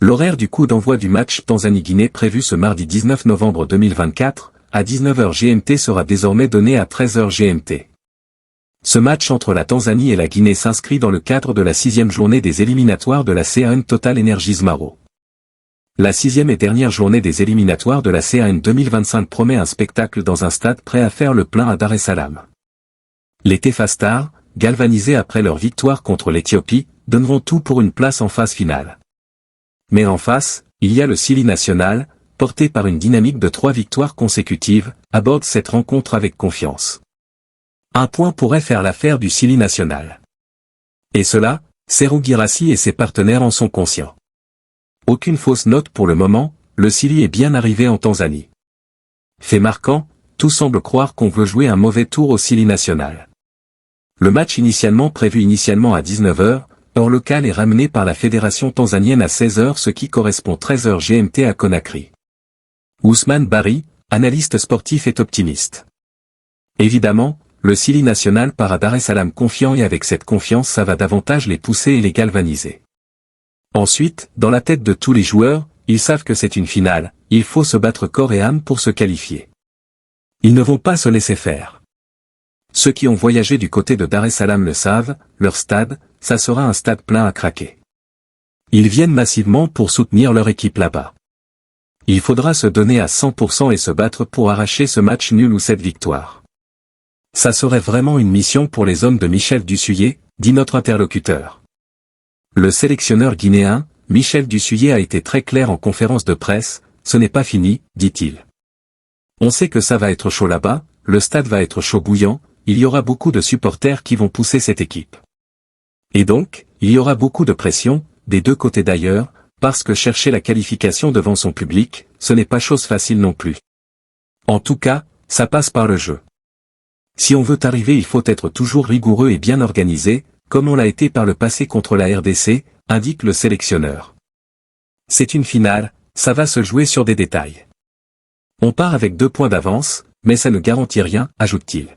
L'horaire du coup d'envoi du match Tanzanie-Guinée prévu ce mardi 19 novembre 2024, à 19h GMT sera désormais donné à 13h GMT. Ce match entre la Tanzanie et la Guinée s'inscrit dans le cadre de la 6e journée des éliminatoires de la CAN Total Energies Maro. La 6e et dernière journée des éliminatoires de la CAN 2025 promet un spectacle dans un stade prêt à faire le plein à Dar es Salaam. Les Taifa Stars, galvanisés après leur victoire contre l'Éthiopie, donneront tout pour une place en phase finale. Mais en face, il y a le Sili national, porté par une dynamique de 3 victoires consécutives, aborde cette rencontre avec confiance. Un point pourrait faire l'affaire du Sili national. Et cela, Serhou Guirassy et ses partenaires en sont conscients. Aucune fausse note pour le moment, le Sili est bien arrivé en Tanzanie. Fait marquant, tout semble croire qu'on veut jouer un mauvais tour au Sili national. Le match prévu initialement à 19h, heure locale est ramené par la fédération tanzanienne à 16h, ce qui correspond 13h GMT à Conakry. Ousmane Bari, analyste sportif, est optimiste. Évidemment, le Sili national part à Dar es Salaam confiant et avec cette confiance ça va davantage les pousser et les galvaniser. Ensuite, dans la tête de tous les joueurs, ils savent que c'est une finale, il faut se battre corps et âme pour se qualifier. Ils ne vont pas se laisser faire. Ceux qui ont voyagé du côté de Dar es Salaam le savent, leur stade, ça sera un stade plein à craquer. Ils viennent massivement pour soutenir leur équipe là-bas. Il faudra se donner à 100% et se battre pour arracher ce match nul ou cette victoire. Ça serait vraiment une mission pour les hommes de Michel Dussuyer, dit notre interlocuteur. Le sélectionneur guinéen, Michel Dussuyer, a été très clair en conférence de presse, ce n'est pas fini, dit-il. On sait que ça va être chaud là-bas, le stade va être chaud bouillant, il y aura beaucoup de supporters qui vont pousser cette équipe. Et donc, il y aura beaucoup de pression, des deux côtés d'ailleurs, parce que chercher la qualification devant son public, ce n'est pas chose facile non plus. En tout cas, ça passe par le jeu. Si on veut arriver, il faut être toujours rigoureux et bien organisé, comme on l'a été par le passé contre la RDC, indique le sélectionneur. C'est une finale, ça va se jouer sur des détails. On part avec 2 points d'avance, mais ça ne garantit rien, ajoute-t-il.